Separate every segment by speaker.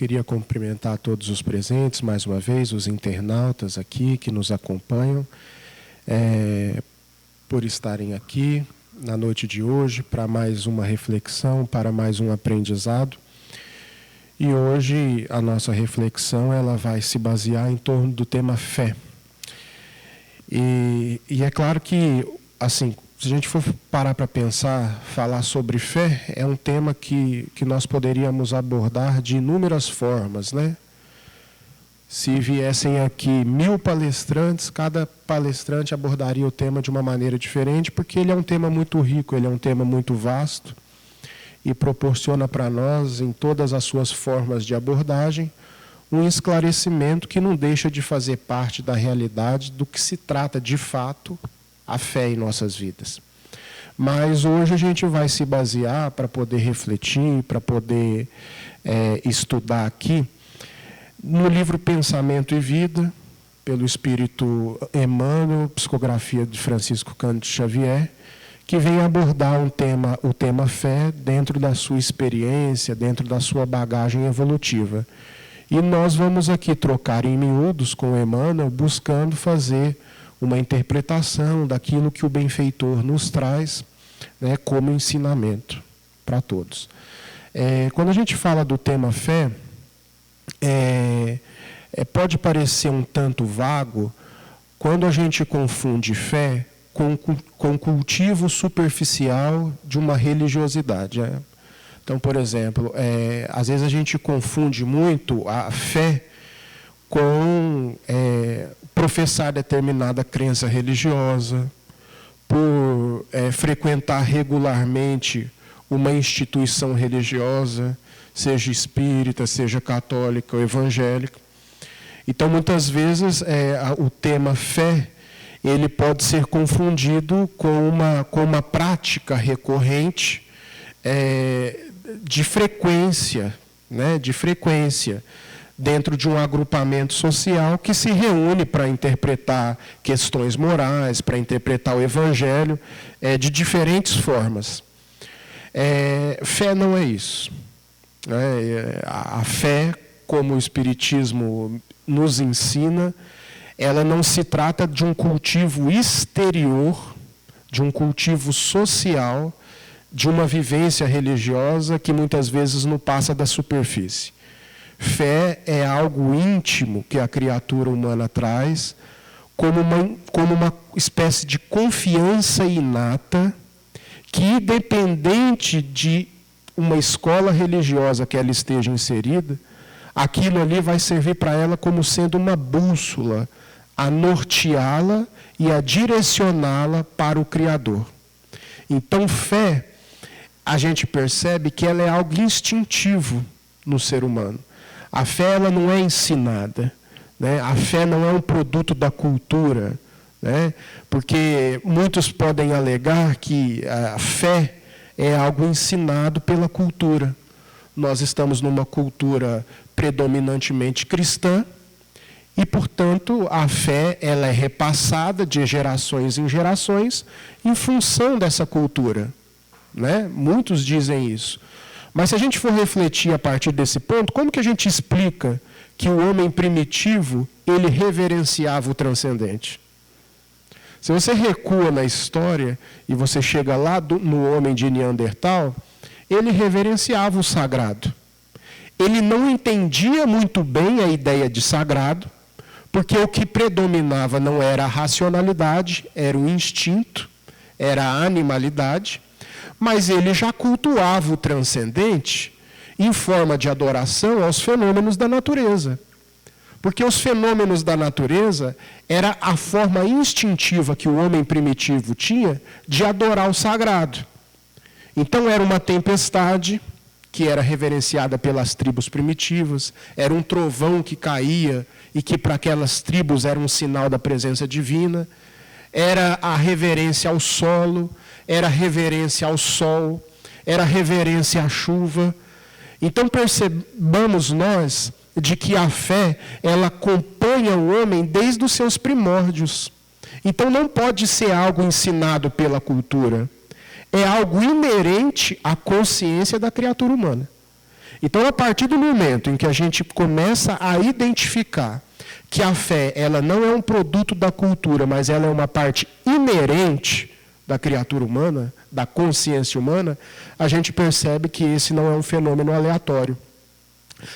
Speaker 1: queria cumprimentar todos os presentes, mais uma vez, os internautas aqui que nos acompanham, por estarem aqui na noite de hoje para mais uma reflexão, para mais um aprendizado. E hoje a nossa reflexão ela vai se basear em torno do tema fé. E é claro que, assim, se a gente for parar para pensar, falar sobre fé, é um tema que nós poderíamos abordar de inúmeras formas, né? Se viessem aqui 1000 palestrantes, cada palestrante abordaria o tema de uma maneira diferente, porque ele é um tema muito rico, ele é um tema muito vasto e proporciona para nós, em todas as suas formas de abordagem, um esclarecimento que não deixa de fazer parte da realidade do que se trata de fato a fé em nossas vidas. Mas hoje a gente vai se basear para poder refletir, para poder estudar aqui, no livro Pensamento e Vida, pelo Espírito Emmanuel, psicografia de Francisco Cândido Xavier, que vem abordar o tema fé dentro da sua experiência, dentro da sua bagagem evolutiva. E nós vamos aqui trocar em miúdos com o Emmanuel, buscando fazer uma interpretação daquilo que o benfeitor nos traz, né, como ensinamento para todos. Quando a gente fala do tema fé, pode parecer um tanto vago quando a gente confunde fé com cultivo superficial de uma religiosidade. Então, por exemplo, às vezes a gente confunde muito a fé com professar determinada crença religiosa, por frequentar regularmente uma instituição religiosa, seja espírita, seja católica ou evangélica. Então, muitas vezes, o tema fé ele pode ser confundido com uma prática recorrente de frequência, né, dentro de um agrupamento social que se reúne para interpretar questões morais, para interpretar o Evangelho de diferentes formas. Fé não é isso. A fé, como o Espiritismo nos ensina, ela não se trata de um cultivo exterior, de um cultivo social, de uma vivência religiosa que muitas vezes não passa da superfície. Fé é algo íntimo que a criatura humana traz, como uma espécie de confiança inata, que, independente de uma escola religiosa que ela esteja inserida, aquilo ali vai servir para ela como sendo uma bússola, a norteá-la e a direcioná-la para o Criador. Então, fé, a gente percebe que ela é algo instintivo no ser humano. A fé ela não é ensinada, né? A fé não é um produto da cultura, né? Porque muitos podem alegar que a fé é algo ensinado pela cultura. Nós estamos numa cultura predominantemente cristã e, portanto, a fé ela é repassada de gerações em gerações em função dessa cultura, né? Muitos dizem isso. Mas se a gente for refletir a partir desse ponto, como que a gente explica que o homem primitivo ele reverenciava o transcendente? Se você recua na história e você chega lá no homem de Neandertal, ele reverenciava o sagrado. Ele não entendia muito bem a ideia de sagrado, porque o que predominava não era a racionalidade, era o instinto, era a animalidade, mas ele já cultuava o transcendente em forma de adoração aos fenômenos da natureza. Porque os fenômenos da natureza era a forma instintiva que o homem primitivo tinha de adorar o sagrado. Então era uma tempestade que era reverenciada pelas tribos primitivas, era um trovão que caía e que para aquelas tribos era um sinal da presença divina, era a reverência ao solo, era a reverência ao sol, era a reverência à chuva. Então percebamos nós de que a fé, ela acompanha o homem desde os seus primórdios. Então não pode ser algo ensinado pela cultura. É algo inerente à consciência da criatura humana. Então, a partir do momento em que a gente começa a identificar que a fé ela não é um produto da cultura, mas ela é uma parte inerente da criatura humana, da consciência humana, a gente percebe que esse não é um fenômeno aleatório.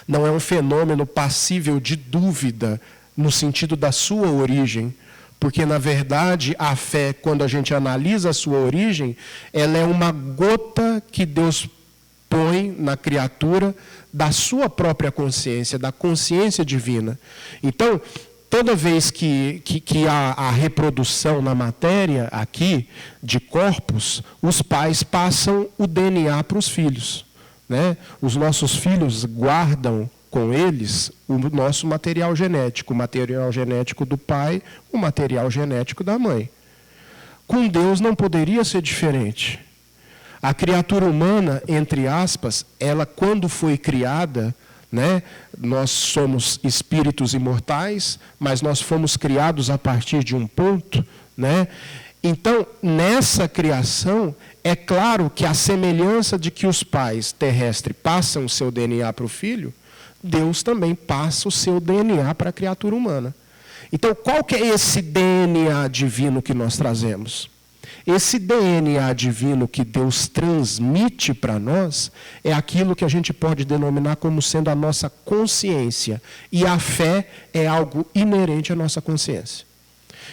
Speaker 1: Não é um fenômeno passível de dúvida no sentido da sua origem, porque, na verdade, a fé, quando a gente analisa a sua origem, ela é uma gota que Deus põe na criatura da sua própria consciência, da consciência divina. Então, toda vez que há a reprodução na matéria, aqui, de corpos, os pais passam o DNA para os filhos, né? Os nossos filhos guardam com eles o nosso material genético, o material genético do pai, o material genético da mãe. Com Deus não poderia ser diferente. A criatura humana, entre aspas, ela quando foi criada, né, nós somos espíritos imortais, mas nós fomos criados a partir de um ponto, né? Então, nessa criação, é claro que a semelhança de que os pais terrestres passam o seu DNA para o filho, Deus também passa o seu DNA para a criatura humana. Então, qual que é esse DNA divino que nós trazemos? Esse DNA divino que Deus transmite para nós é aquilo que a gente pode denominar como sendo a nossa consciência. E a fé é algo inerente à nossa consciência.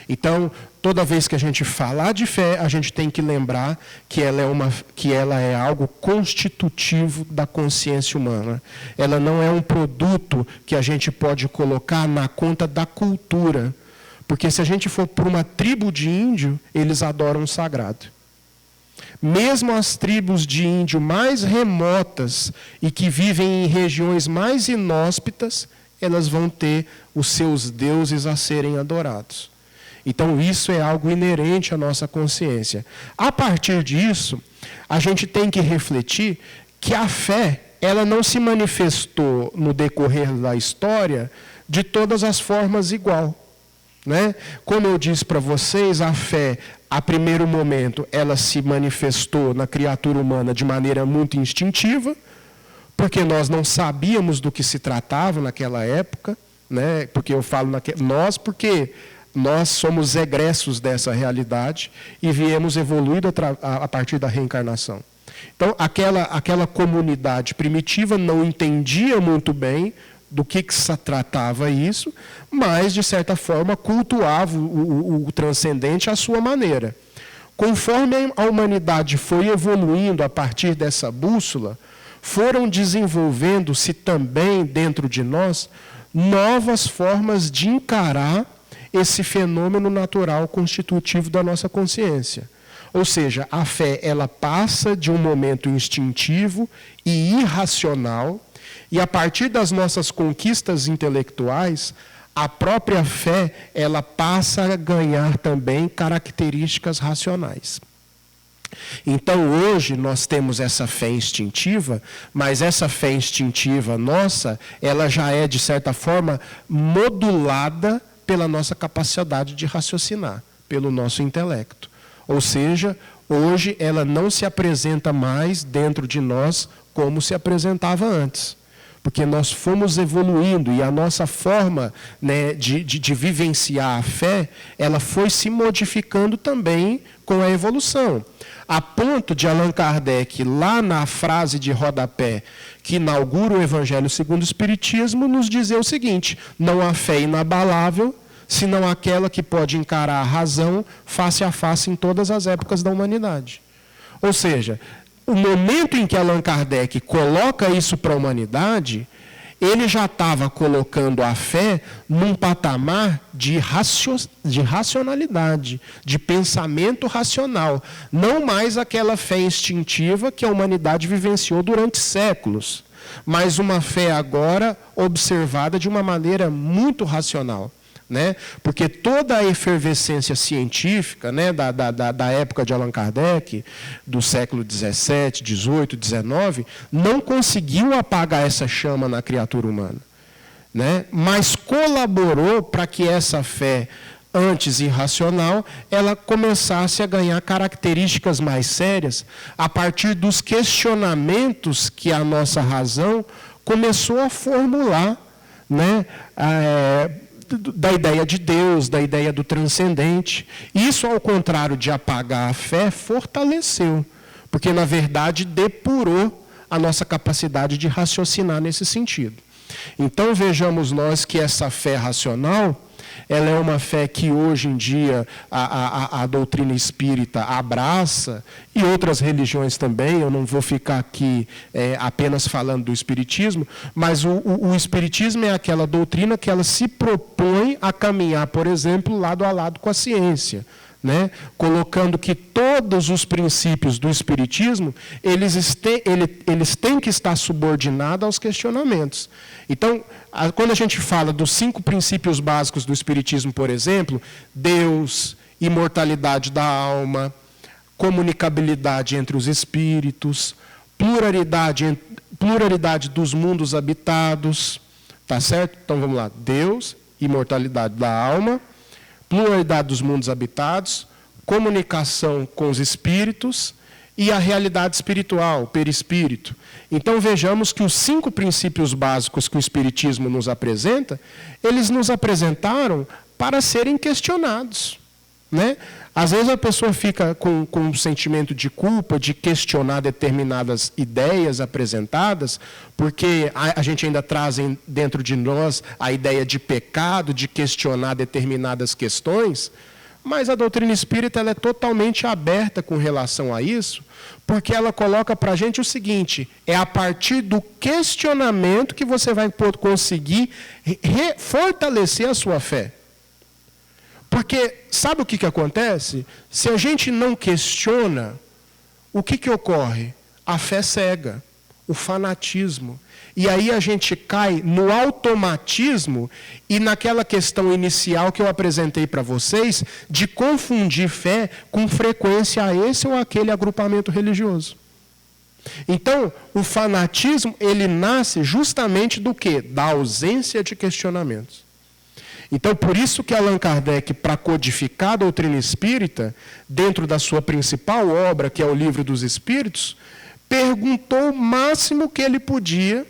Speaker 1: Então, toda vez que a gente falar de fé, a gente tem que lembrar que ela é algo constitutivo da consciência humana. Ela não é um produto que a gente pode colocar na conta da cultura. Porque se a gente for para uma tribo de índio, eles adoram o sagrado. Mesmo as tribos de índio mais remotas e que vivem em regiões mais inóspitas, elas vão ter os seus deuses a serem adorados. Então, isso é algo inerente à nossa consciência. A partir disso, a gente tem que refletir que a fé, ela não se manifestou no decorrer da história de todas as formas igual. Né? Como eu disse para vocês, a fé, a primeiro momento, ela se manifestou na criatura humana de maneira muito instintiva, porque nós não sabíamos do que se tratava naquela época, né? Porque eu falo nós, porque nós somos egressos dessa realidade e viemos evoluído a partir da reencarnação. Então, aquela comunidade primitiva não entendia muito bem do que se tratava isso, mas, de certa forma, cultuava o transcendente à sua maneira. Conforme a humanidade foi evoluindo a partir dessa bússola, foram desenvolvendo-se também, dentro de nós, novas formas de encarar esse fenômeno natural constitutivo da nossa consciência. Ou seja, a fé ela passa de um momento instintivo e irracional, e a partir das nossas conquistas intelectuais, a própria fé ela passa a ganhar também características racionais. Então, hoje, nós temos essa fé instintiva, mas essa fé instintiva nossa, ela já é, de certa forma, modulada pela nossa capacidade de raciocinar, pelo nosso intelecto. Ou seja, hoje ela não se apresenta mais dentro de nós como se apresentava antes. Porque nós fomos evoluindo e a nossa forma, né, de vivenciar a fé, ela foi se modificando também com a evolução. A ponto de Allan Kardec, lá na frase de rodapé, que inaugura o Evangelho segundo o Espiritismo, nos dizer o seguinte: não há fé inabalável, senão aquela que pode encarar a razão face a face em todas as épocas da humanidade. Ou seja, o momento em que Allan Kardec coloca isso para a humanidade, ele já estava colocando a fé num patamar de racionalidade, de pensamento racional. Não mais aquela fé instintiva que a humanidade vivenciou durante séculos, mas uma fé agora observada de uma maneira muito racional. Né? Porque toda a efervescência científica, né, da época de Allan Kardec, do século XVII, XVIII, XIX, não conseguiu apagar essa chama na criatura humana, né? Mas colaborou para que essa fé antes irracional, ela começasse a ganhar características mais sérias a partir dos questionamentos que a nossa razão começou a formular, né? Da ideia de Deus, da ideia do transcendente. Isso, ao contrário de apagar a fé, fortaleceu, porque, na verdade, depurou a nossa capacidade de raciocinar nesse sentido. Então, vejamos nós que essa fé racional, ela é uma fé que hoje em dia a doutrina espírita abraça, e outras religiões também. Eu não vou ficar aqui apenas falando do espiritismo, mas o espiritismo é aquela doutrina que ela se propõe a caminhar, por exemplo, lado a lado com a ciência, né? Colocando que todos os princípios do espiritismo, eles têm que estar subordinados aos questionamentos. Então, quando a gente fala dos 5 princípios básicos do espiritismo, por exemplo, Deus, imortalidade da alma, comunicabilidade entre os espíritos, pluralidade dos mundos habitados, tá certo? Então vamos lá, Deus, imortalidade da alma, pluralidade dos mundos habitados, comunicação com os espíritos e a realidade espiritual, o perispírito. Então vejamos que os 5 princípios básicos que o espiritismo nos apresenta, eles nos apresentaram para serem questionados, né? Às vezes a pessoa fica com um sentimento de culpa de questionar determinadas ideias apresentadas, porque a gente ainda traz dentro de nós a ideia de pecado, de questionar determinadas questões, mas a doutrina espírita ela é totalmente aberta com relação a isso, porque ela coloca para a gente o seguinte: é a partir do questionamento que você vai conseguir fortalecer a sua fé. Porque sabe o que acontece? Se a gente não questiona, o que ocorre? A fé cega, o fanatismo. E aí a gente cai no automatismo e naquela questão inicial que eu apresentei para vocês, de confundir fé com frequência a esse ou aquele agrupamento religioso. Então, o fanatismo, ele nasce justamente do quê? Da ausência de questionamentos. Então, por isso que Allan Kardec, para codificar a doutrina espírita, dentro da sua principal obra, que é o Livro dos Espíritos, perguntou o máximo que ele podia,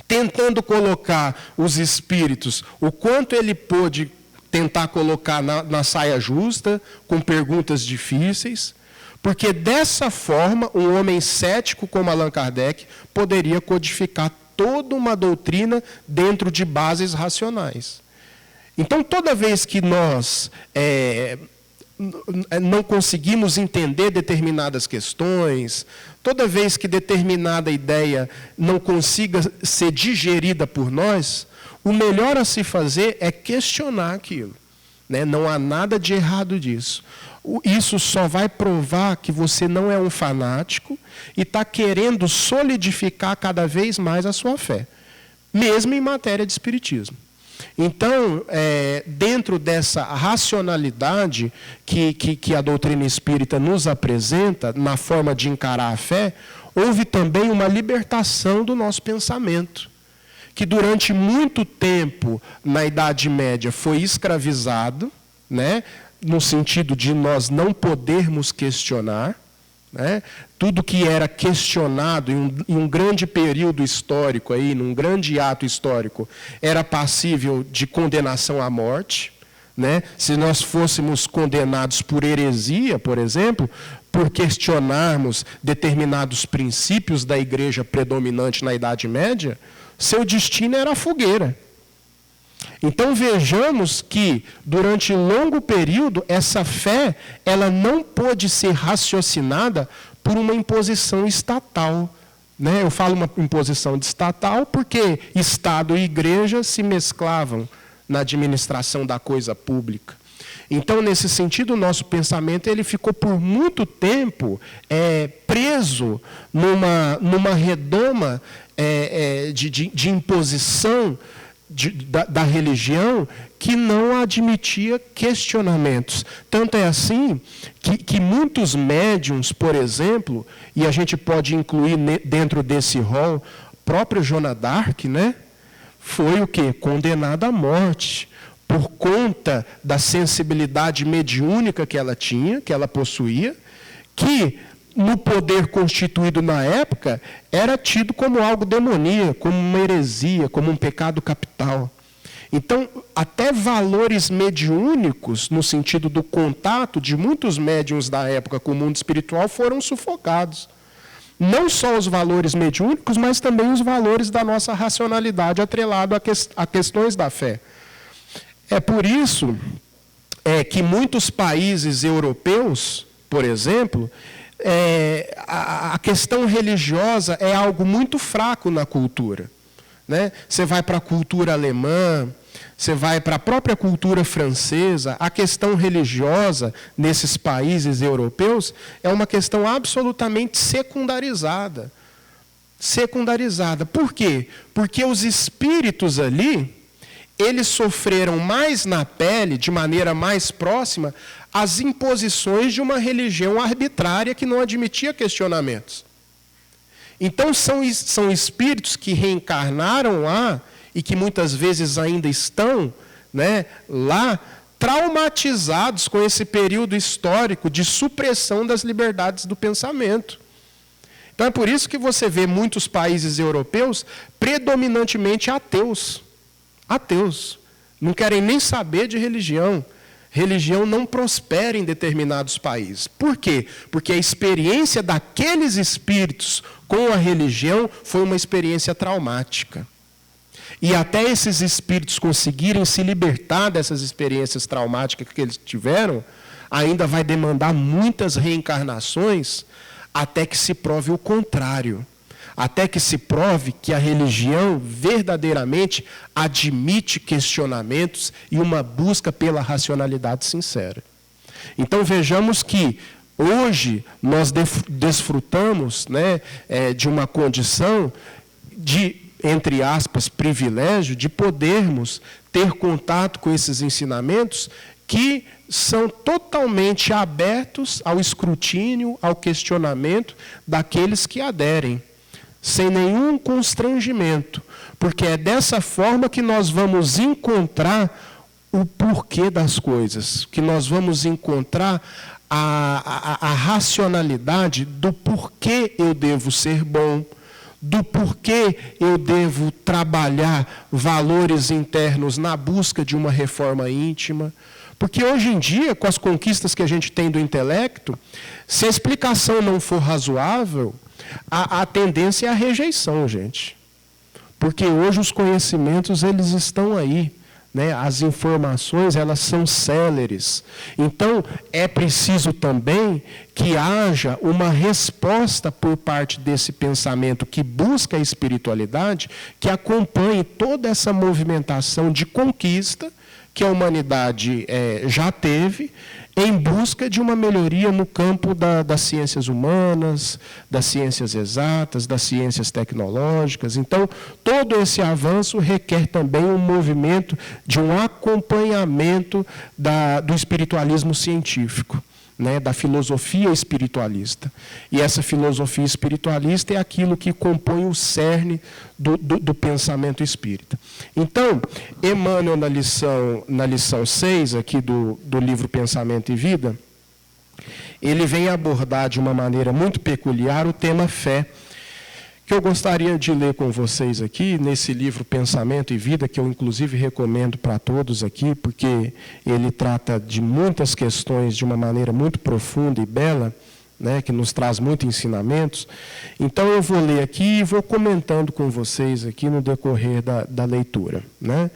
Speaker 1: tentando colocar os espíritos, o quanto ele pôde tentar colocar na saia justa, com perguntas difíceis, porque dessa forma, um homem cético como Allan Kardec poderia codificar toda uma doutrina dentro de bases racionais. Então, toda vez que nós não conseguimos entender determinadas questões, toda vez que determinada ideia não consiga ser digerida por nós, o melhor a se fazer é questionar aquilo, né? Não há nada de errado disso. Isso só vai provar que você não é um fanático e está querendo solidificar cada vez mais a sua fé, mesmo em matéria de espiritismo. Então, dentro dessa racionalidade que a doutrina espírita nos apresenta, na forma de encarar a fé, houve também uma libertação do nosso pensamento, que durante muito tempo, na Idade Média, foi escravizado, né, no sentido de nós não podermos questionar, né? Tudo que era questionado em um grande período histórico, num grande ato histórico, era passível de condenação à morte, né? Se nós fôssemos condenados por heresia, por exemplo, por questionarmos determinados princípios da igreja predominante na Idade Média, seu destino era a fogueira. Então vejamos que, durante longo período, essa fé ela não pôde ser raciocinada por uma imposição estatal, né? Eu falo uma imposição estatal porque Estado e igreja se mesclavam na administração da coisa pública. Então, nesse sentido, o nosso pensamento ele ficou por muito tempo preso numa redoma de imposição da religião que não admitia questionamentos. Tanto é assim que muitos médiuns, por exemplo, e a gente pode incluir dentro desse rol, próprio Joana d'Arc, né, foi o quê? Condenado à morte por conta da sensibilidade mediúnica que ela tinha, que ela possuía, que no poder constituído na época era tido como algo demoníaco, como uma heresia, como um pecado capital. Então, até valores mediúnicos, no sentido do contato de muitos médiuns da época com o mundo espiritual, foram sufocados. Não só os valores mediúnicos, mas também os valores da nossa racionalidade atrelado a questões da fé. É por isso que muitos países europeus, por exemplo, a questão religiosa é algo muito fraco na cultura. Né? Você vai para a cultura alemã, você vai para a própria cultura francesa, a questão religiosa nesses países europeus é uma questão absolutamente secundarizada. Secundarizada. Por quê? Porque os espíritos ali, eles sofreram mais na pele, de maneira mais próxima, as imposições de uma religião arbitrária que não admitia questionamentos. Então, são espíritos que reencarnaram lá e que muitas vezes ainda estão, né, lá, traumatizados com esse período histórico de supressão das liberdades do pensamento. Então, é por isso que você vê muitos países europeus predominantemente ateus. Ateus. Não querem nem saber de religião. Religião não prospera em determinados países. Por quê? Porque a experiência daqueles espíritos com a religião foi uma experiência traumática. E até esses espíritos conseguirem se libertar dessas experiências traumáticas que eles tiveram, ainda vai demandar muitas reencarnações até que se prove o contrário. Até que se prove que a religião verdadeiramente admite questionamentos e uma busca pela racionalidade sincera. Então vejamos que hoje nós desfrutamos, né, de uma condição de, entre aspas, privilégio, de podermos ter contato com esses ensinamentos que são totalmente abertos ao escrutínio, ao questionamento daqueles que aderem, sem nenhum constrangimento, porque é dessa forma que nós vamos encontrar o porquê das coisas, que nós vamos encontrar a racionalidade do porquê eu devo ser bom, do porquê eu devo trabalhar valores internos na busca de uma reforma íntima. Porque hoje em dia, com as conquistas que a gente tem do intelecto, se a explicação não for razoável, a tendência é a rejeição, gente. Porque hoje os conhecimentos, eles estão aí, né? As informações, elas são céleres. Então, é preciso também que haja uma resposta por parte desse pensamento que busca a espiritualidade, que acompanhe toda essa movimentação de conquista que a humanidade já teve, em busca de uma melhoria no campo das ciências humanas, das ciências exatas, das ciências tecnológicas. Então, todo esse avanço requer também um movimento de um acompanhamento do espiritualismo científico, né, da filosofia espiritualista. E essa filosofia espiritualista é aquilo que compõe o cerne do pensamento espírita. Então, Emmanuel, na lição 6 aqui do livro Pensamento e Vida, ele vem abordar de uma maneira muito peculiar o tema fé, que eu gostaria de ler com vocês aqui, nesse livro Pensamento e Vida, que eu inclusive recomendo para todos aqui, porque ele trata de muitas questões de uma maneira muito profunda e bela, né, que nos traz muitos ensinamentos. Então eu vou ler aqui e vou comentando com vocês aqui no decorrer da leitura. Né?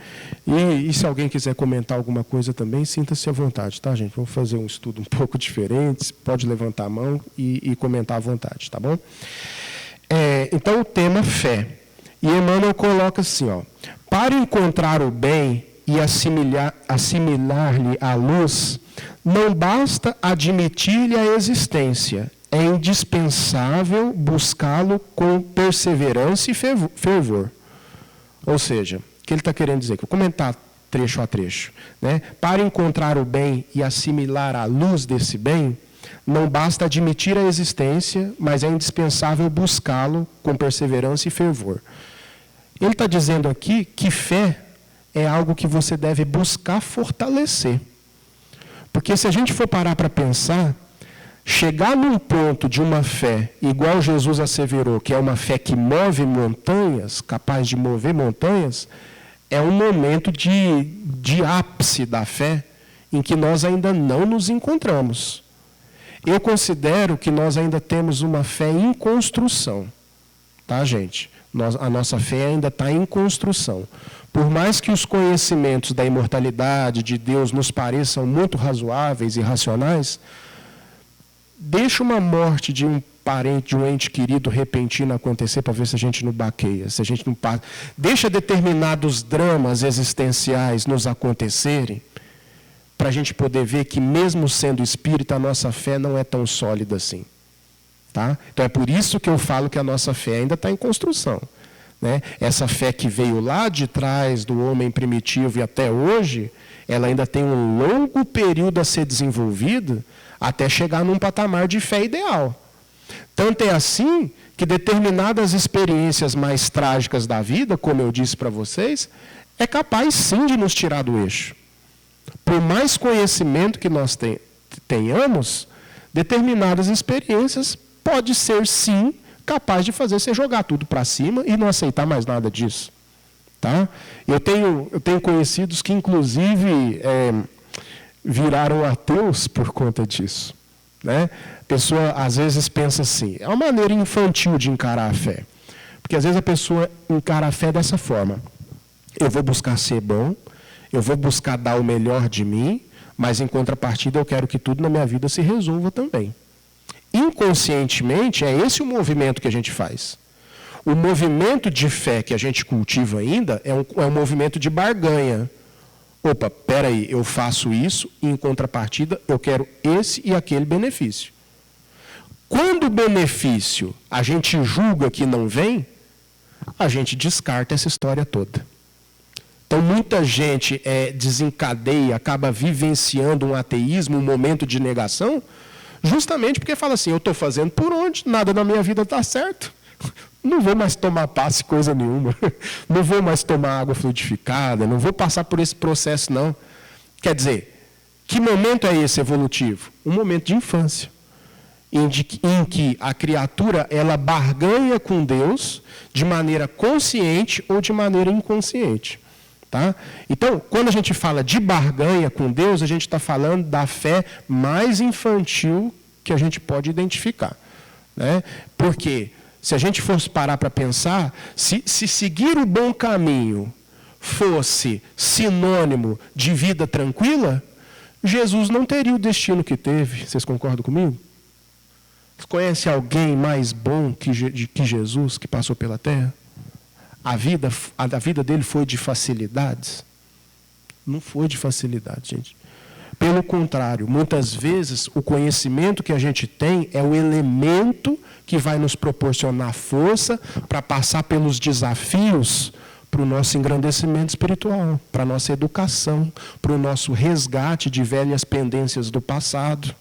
Speaker 1: E se alguém quiser comentar alguma coisa também, sinta-se à vontade, tá, gente? Vamos fazer um estudo um pouco diferente, pode levantar a mão e comentar à vontade, tá bom? Então, o tema fé. E Emmanuel coloca assim, ó, para encontrar o bem e assimilar-lhe a luz, não basta admitir-lhe a existência, é indispensável buscá-lo com perseverança e fervor. Ou seja, o que ele está querendo dizer? Que eu vou comentar trecho a trecho. Né? Para encontrar o bem e assimilar a luz desse bem, não basta admitir a existência, mas é indispensável buscá-lo com perseverança e fervor. Ele está dizendo aqui que fé é algo que você deve buscar fortalecer. Porque se a gente for parar para pensar, chegar num ponto de uma fé, igual Jesus asseverou, que é uma fé que move montanhas, capaz de mover montanhas, é um momento de ápice da fé, em que nós ainda não nos encontramos. Eu considero que nós ainda temos uma fé em construção. Tá, gente? A nossa fé ainda está em construção. Por mais que os conhecimentos da imortalidade de Deus nos pareçam muito razoáveis e racionais, deixa uma morte de um parente, de um ente querido repentina acontecer para ver se a gente não baqueia, se a gente não passa. Deixa determinados dramas existenciais nos acontecerem, para a gente poder ver que, mesmo sendo espírita, a nossa fé não é tão sólida assim. Tá? Então, é por isso que eu falo que a nossa fé ainda está em construção. Né? Essa fé que veio lá de trás do homem primitivo e até hoje, ela ainda tem um longo período a ser desenvolvida até chegar num patamar de fé ideal. Tanto é assim que determinadas experiências mais trágicas da vida, como eu disse para vocês, é capaz sim de nos tirar do eixo. Por mais conhecimento que nós tenhamos, determinadas experiências pode ser sim capaz de fazer você jogar tudo para cima e não aceitar mais nada disso. Tá? Eu tenho conhecidos que, inclusive, viraram ateus por conta disso. Né? A pessoa, às vezes, pensa assim, é uma maneira infantil de encarar a fé. Porque, às vezes, a pessoa encara a fé dessa forma. Eu vou buscar ser bom, eu vou buscar dar o melhor de mim, mas, em contrapartida, eu quero que tudo na minha vida se resolva também. Inconscientemente, é esse o movimento que a gente faz. O movimento de fé que a gente cultiva ainda é um movimento de barganha. Opa, peraí, eu faço isso e, em contrapartida, eu quero esse e aquele benefício. Quando o benefício a gente julga que não vem, a gente descarta essa história toda. Então, muita gente desencadeia, acaba vivenciando um ateísmo, um momento de negação, justamente porque fala assim, eu estou fazendo por onde, nada na minha vida está certo. Não vou mais tomar passe coisa nenhuma. Não vou mais tomar água fluidificada, não vou passar por esse processo, não. Quer dizer, que momento é esse evolutivo? Um momento de infância, em que a criatura ela barganha com Deus de maneira consciente ou de maneira inconsciente. Tá? Então, quando a gente fala de barganha com Deus, a gente está falando da fé mais infantil que a gente pode identificar. Né? Porque, se a gente fosse parar para pensar, se seguir o bom caminho fosse sinônimo de vida tranquila, Jesus não teria o destino que teve. Vocês concordam comigo? Você conhece alguém mais bom que Jesus, que passou pela terra? A vida dele foi de facilidades? Não foi de facilidade, gente. Pelo contrário, muitas vezes o conhecimento que a gente tem é o elemento que vai nos proporcionar força para passar pelos desafios para o nosso engrandecimento espiritual, para a nossa educação, para o nosso resgate de velhas pendências do passado.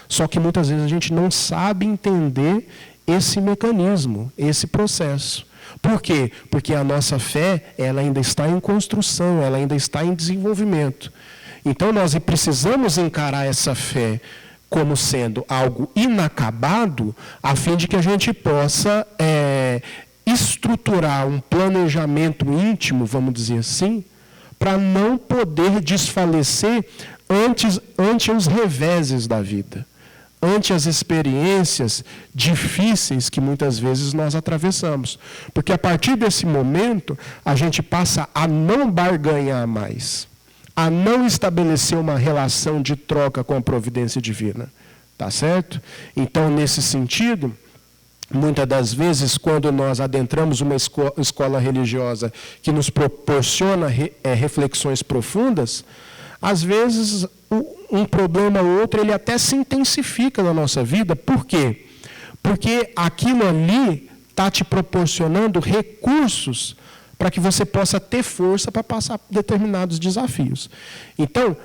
Speaker 1: Só que muitas vezes a gente não sabe entender esse mecanismo, esse processo. Por quê? Porque a nossa fé ela ainda está em construção, ela ainda está em desenvolvimento. Então, nós precisamos encarar essa fé como sendo algo inacabado, a fim de que a gente possa estruturar um planejamento íntimo, vamos dizer assim, para não poder desfalecer ante os reveses da vida, ante as experiências difíceis que muitas vezes nós atravessamos. Porque a partir desse momento, a gente passa a não barganhar mais, a não estabelecer uma relação de troca com a providência divina. Tá certo? Então, nesse sentido, muitas das vezes, quando nós adentramos uma escola religiosa que nos proporciona reflexões profundas, às vezes um problema ou outro ele até se intensifica na nossa vida. Por quê? Porque aquilo ali está te proporcionando recursos para que você possa ter força para passar determinados desafios. Então,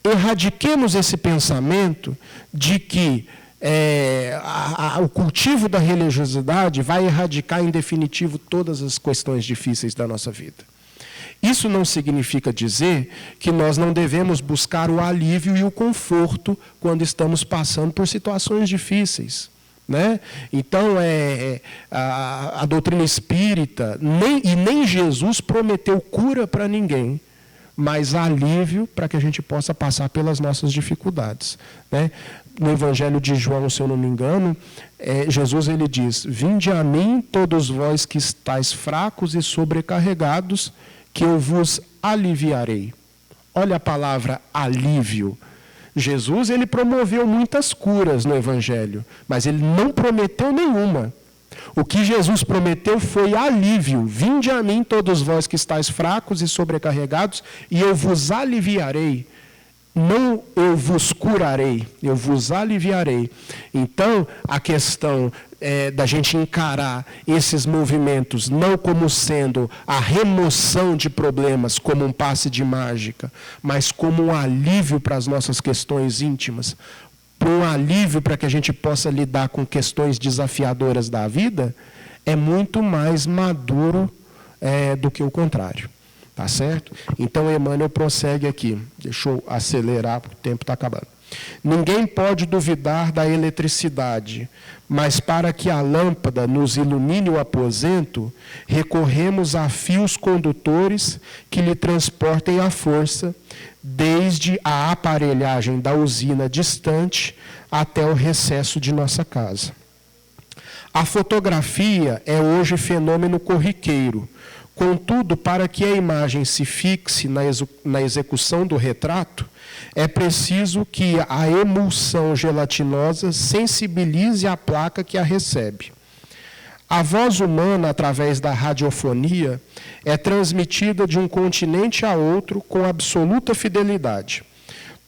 Speaker 1: erradiquemos esse pensamento de que o cultivo da religiosidade vai erradicar em definitivo todas as questões difíceis da nossa vida. Isso não significa dizer que nós não devemos buscar o alívio e o conforto quando estamos passando por situações difíceis, né? Então, a doutrina espírita, nem Jesus prometeu cura para ninguém, mas alívio para que a gente possa passar pelas nossas dificuldades, né? No Evangelho de João, se eu não me engano, Jesus ele diz: vinde a mim todos vós que estáis fracos e sobrecarregados, que eu vos aliviarei. Olha a palavra alívio. Jesus ele promoveu muitas curas no Evangelho, mas ele não prometeu nenhuma. O que Jesus prometeu foi alívio. Vinde a mim todos vós que estáis fracos e sobrecarregados, e eu vos aliviarei. Não eu vos curarei, eu vos aliviarei. Então, a questão da gente encarar esses movimentos não como sendo a remoção de problemas, como um passe de mágica, mas como um alívio para as nossas questões íntimas, um alívio para que a gente possa lidar com questões desafiadoras da vida, é muito mais maduro do que o contrário. Tá certo? Então, Emmanuel prossegue aqui. Deixa eu acelerar, porque o tempo está acabando. Ninguém pode duvidar da eletricidade, mas para que a lâmpada nos ilumine o aposento, recorremos a fios condutores que lhe transportem a força, desde a aparelhagem da usina distante até o recesso de nossa casa. A fotografia é hoje fenômeno corriqueiro. Contudo, para que a imagem se fixe na execução do retrato, é preciso que a emulsão gelatinosa sensibilize a placa que a recebe. A voz humana, através da radiofonia, é transmitida de um continente a outro com absoluta fidelidade.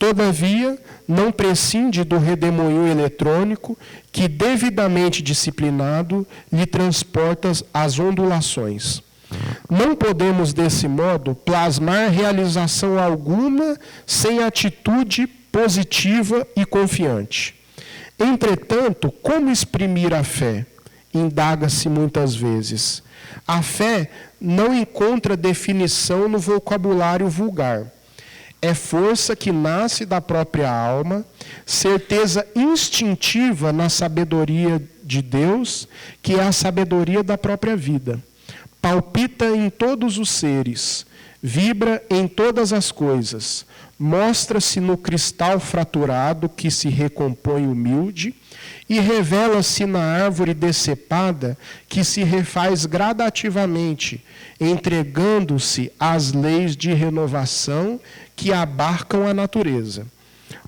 Speaker 1: Todavia, não prescinde do redemoinho eletrônico que, devidamente disciplinado, lhe transporta as ondulações. Não podemos, desse modo, plasmar realização alguma sem atitude positiva e confiante. Entretanto, como exprimir a fé? Indaga-se muitas vezes. A fé não encontra definição no vocabulário vulgar. É força que nasce da própria alma, certeza instintiva na sabedoria de Deus, que é a sabedoria da própria vida. Palpita em todos os seres, vibra em todas as coisas, mostra-se no cristal fraturado que se recompõe humilde e revela-se na árvore decepada que se refaz gradativamente, entregando-se às leis de renovação que abarcam a natureza.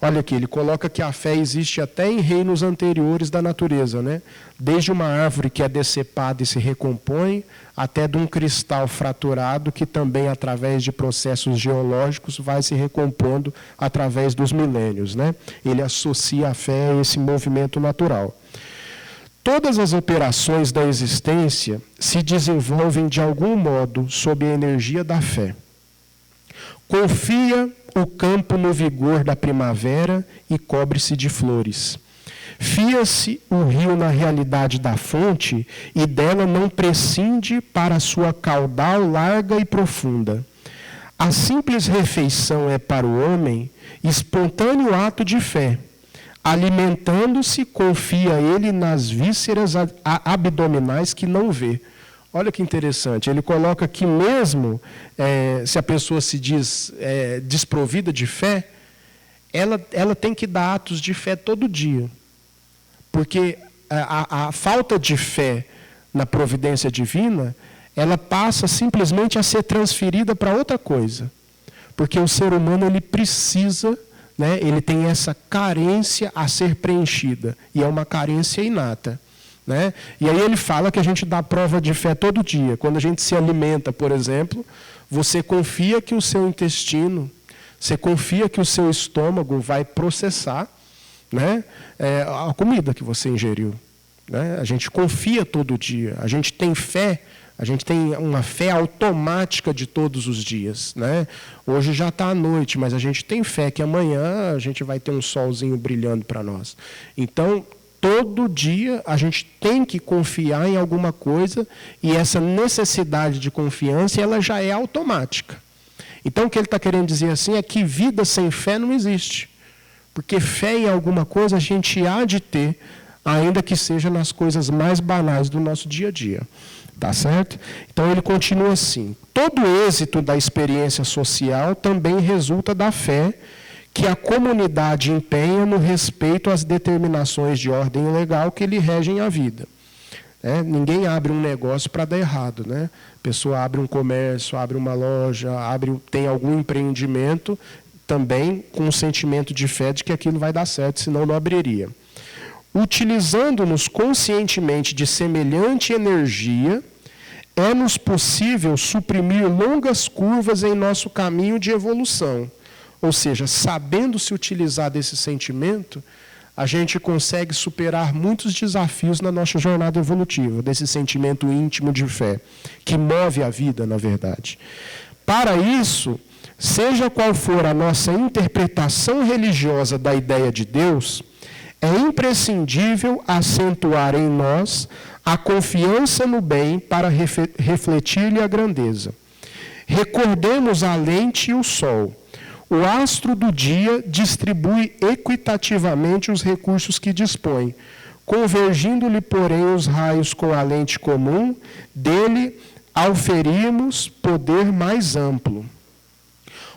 Speaker 1: Olha aqui, ele coloca que a fé existe até em reinos anteriores da natureza, né? Desde uma árvore que é decepada e se recompõe, até de um cristal fraturado que também, através de processos geológicos, vai se recompondo através dos milênios, né? Ele associa a fé a esse movimento natural. Todas as operações da existência se desenvolvem de algum modo sob a energia da fé. Confia o campo no vigor da primavera e cobre-se de flores. Fia-se o rio na realidade da fonte e dela não prescinde para sua caudal larga e profunda. A simples refeição é para o homem espontâneo ato de fé. Alimentando-se, confia ele nas vísceras abdominais que não vê. Olha que interessante, ele coloca que mesmo se a pessoa se diz desprovida de fé, ela tem que dar atos de fé todo dia. Porque a falta de fé na providência divina, ela passa simplesmente a ser transferida para outra coisa. Porque o ser humano ele precisa, né, ele tem essa carência a ser preenchida, e é uma carência inata. Né? E aí ele fala que a gente dá prova de fé todo dia. Quando a gente se alimenta, por exemplo, você confia que o seu intestino, você confia que o seu estômago vai processar, né, a comida que você ingeriu. Né? A gente confia todo dia, a gente tem fé, a gente tem uma fé automática de todos os dias. Né? Hoje já está à noite, mas a gente tem fé que amanhã a gente vai ter um solzinho brilhando para nós. Então, Todo dia a gente tem que confiar em alguma coisa e essa necessidade de confiança ela já é automática. Então o que ele está querendo dizer assim é que vida sem fé não existe. Porque fé em alguma coisa a gente há de ter, ainda que seja nas coisas mais banais do nosso dia a dia. Tá certo? Então ele continua assim: todo êxito da experiência social também resulta da fé que a comunidade empenha no respeito às determinações de ordem legal que lhe regem a vida. Ninguém abre um negócio para dar errado. Né? A pessoa abre um comércio, abre uma loja, tem algum empreendimento, também com um sentimento de fé de que aquilo vai dar certo, senão não abriria. Utilizando-nos conscientemente de semelhante energia, é-nos possível suprimir longas curvas em nosso caminho de evolução. Ou seja, sabendo se utilizar desse sentimento, a gente consegue superar muitos desafios na nossa jornada evolutiva, desse sentimento íntimo de fé, que move a vida, na verdade. Para isso, seja qual for a nossa interpretação religiosa da ideia de Deus, é imprescindível acentuar em nós a confiança no bem para refletir-lhe a grandeza. Recordemos a lente e o sol. O astro do dia distribui equitativamente os recursos que dispõe, convergindo-lhe, porém, os raios com a lente comum, dele auferimos poder mais amplo.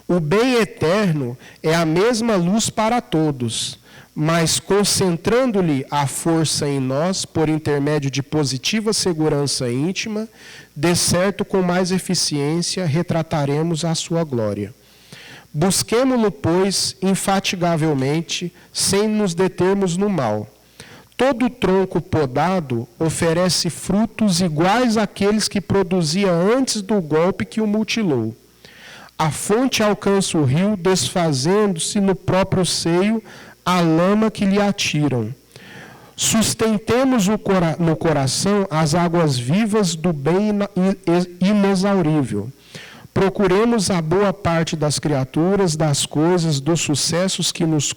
Speaker 1: O bem eterno é a mesma luz para todos, mas concentrando-lhe a força em nós por intermédio de positiva segurança íntima, de certo com mais eficiência retrataremos a sua glória. Busquemo-lo, pois, infatigavelmente, sem nos determos no mal. Todo tronco podado oferece frutos iguais àqueles que produzia antes do golpe que o mutilou. A fonte alcança o rio, desfazendo-se no próprio seio a lama que lhe atiram. Sustentemos no coração as águas vivas do bem inexaurível. Procuremos a boa parte das criaturas, das coisas, dos sucessos que nos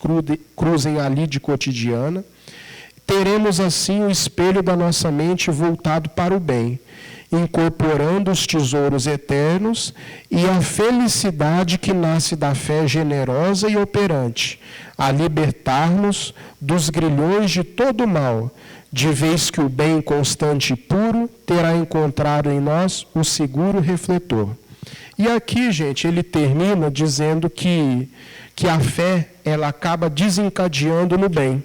Speaker 1: cruzem ali de cotidiana. Teremos assim o espelho da nossa mente voltado para o bem, incorporando os tesouros eternos e a felicidade que nasce da fé generosa e operante, a libertar-nos dos grilhões de todo o mal, de vez que o bem constante e puro terá encontrado em nós o seguro refletor. E aqui, gente, ele termina dizendo que a fé ela acaba desencadeando no bem,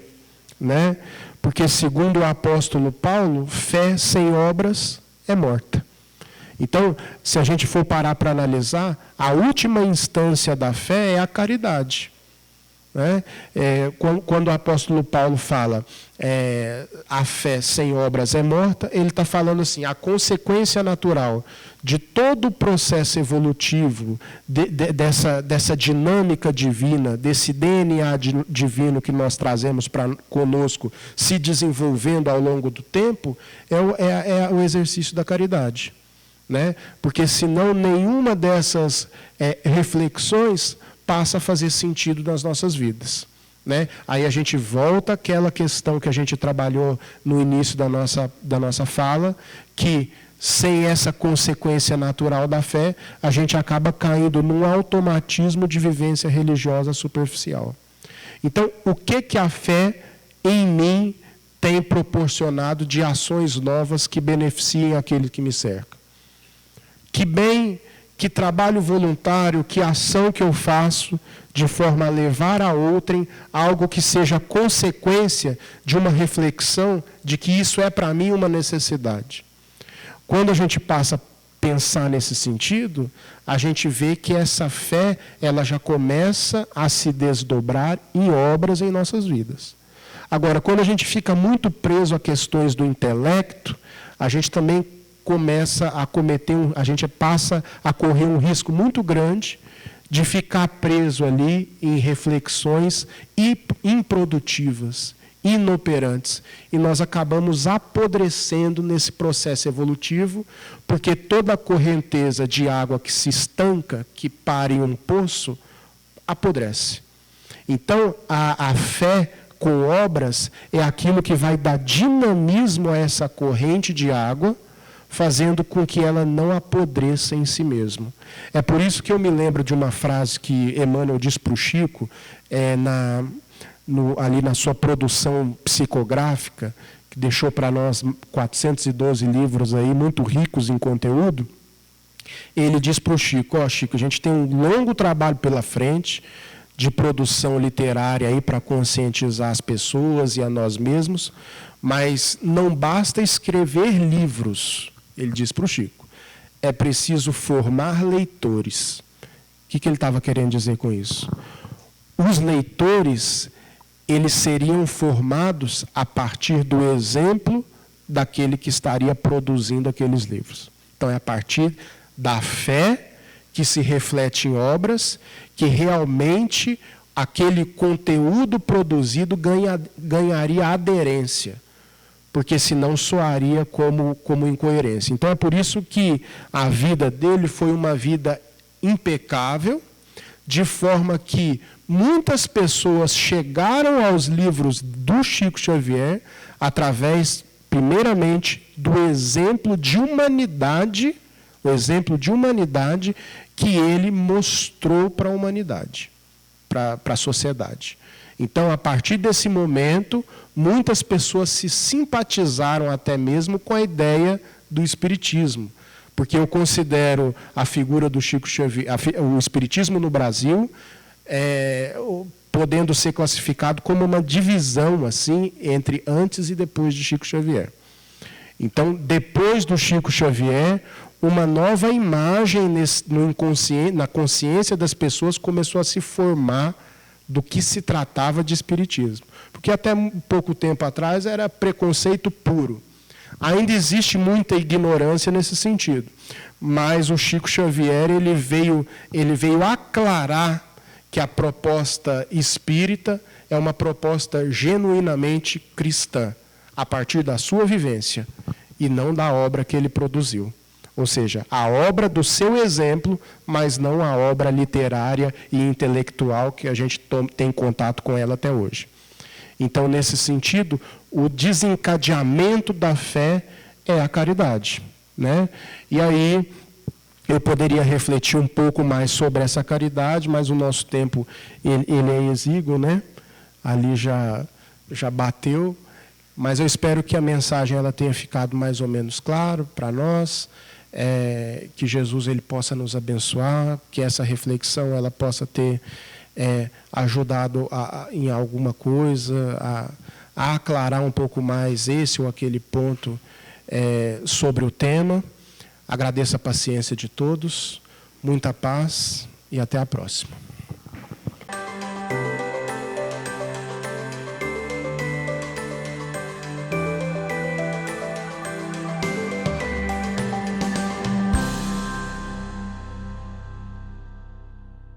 Speaker 1: né? Porque, segundo o apóstolo Paulo, fé sem obras é morta. Então, se a gente for parar para analisar, a última instância da fé é a caridade. Né? Quando o apóstolo Paulo fala a fé sem obras é morta, ele está falando assim, a consequência natural de todo o processo evolutivo, dessa dinâmica divina, desse DNA divino que nós trazemos conosco, se desenvolvendo ao longo do tempo, é o exercício da caridade. Né? Porque senão nenhuma dessas reflexões passa a fazer sentido nas nossas vidas. Né? Aí a gente volta àquela questão que a gente trabalhou no início da nossa fala, que sem essa consequência natural da fé, a gente acaba caindo num automatismo de vivência religiosa superficial. Então, o que a fé em mim tem proporcionado de ações novas que beneficiem aquele que me cerca? Que bem, que trabalho voluntário, que ação que eu faço de forma a levar a outrem algo que seja consequência de uma reflexão de que isso é para mim uma necessidade. Quando a gente passa a pensar nesse sentido, a gente vê que essa fé ela já começa a se desdobrar em obras em nossas vidas. Agora, quando a gente fica muito preso a questões do intelecto, a gente também a gente passa a correr um risco muito grande de ficar preso ali em reflexões improdutivas, inoperantes. E nós acabamos apodrecendo nesse processo evolutivo, porque toda a correnteza de água que se estanca, que para em um poço, apodrece. Então, a fé, com obras é aquilo que vai dar dinamismo a essa corrente de água, fazendo com que ela não apodreça em si mesma. É por isso que eu me lembro de uma frase que Emmanuel diz para o Chico, ali na sua produção psicográfica, que deixou para nós 412 livros aí, muito ricos em conteúdo. Ele diz para o Chico: ó, Chico, a gente tem um longo trabalho pela frente de produção literária aí para conscientizar as pessoas e a nós mesmos, mas não basta escrever livros. Ele diz para o Chico: é preciso formar leitores. O que ele estava querendo dizer com isso? Os leitores, eles seriam formados a partir do exemplo daquele que estaria produzindo aqueles livros. Então, é a partir da fé que se reflete em obras, que realmente aquele conteúdo produzido ganharia aderência, porque senão soaria como incoerência. Então, é por isso que a vida dele foi uma vida impecável, de forma que muitas pessoas chegaram aos livros do Chico Xavier através, primeiramente, do exemplo de humanidade, o exemplo de humanidade que ele mostrou para a humanidade, para a sociedade. Então, a partir desse momento, muitas pessoas se simpatizaram até mesmo com a ideia do Espiritismo, porque eu considero a figura do Chico Xavier, o Espiritismo no Brasil, podendo ser classificado como uma divisão assim, entre antes e depois de Chico Xavier. Então, depois do Chico Xavier, uma nova imagem na consciência das pessoas começou a se formar do que se tratava de espiritismo. Porque até pouco tempo atrás era preconceito puro. Ainda existe muita ignorância nesse sentido. Mas o Chico Xavier ele veio aclarar que a proposta espírita é uma proposta genuinamente cristã, a partir da sua vivência, e não da obra que ele produziu. Ou seja, a obra do seu exemplo, mas não a obra literária e intelectual que a gente tem contato com ela até hoje. Então, nesse sentido, o desencadeamento da fé é a caridade, né? E aí, eu poderia refletir um pouco mais sobre essa caridade, mas o nosso tempo ele é exíguo, né? Ali já bateu, mas eu espero que a mensagem ela tenha ficado mais ou menos claro para nós. Que Jesus ele possa nos abençoar, que essa reflexão ela possa ter ajudado em alguma coisa, a aclarar um pouco mais esse ou aquele ponto sobre o tema. Agradeço a paciência de todos, muita paz e até a próxima.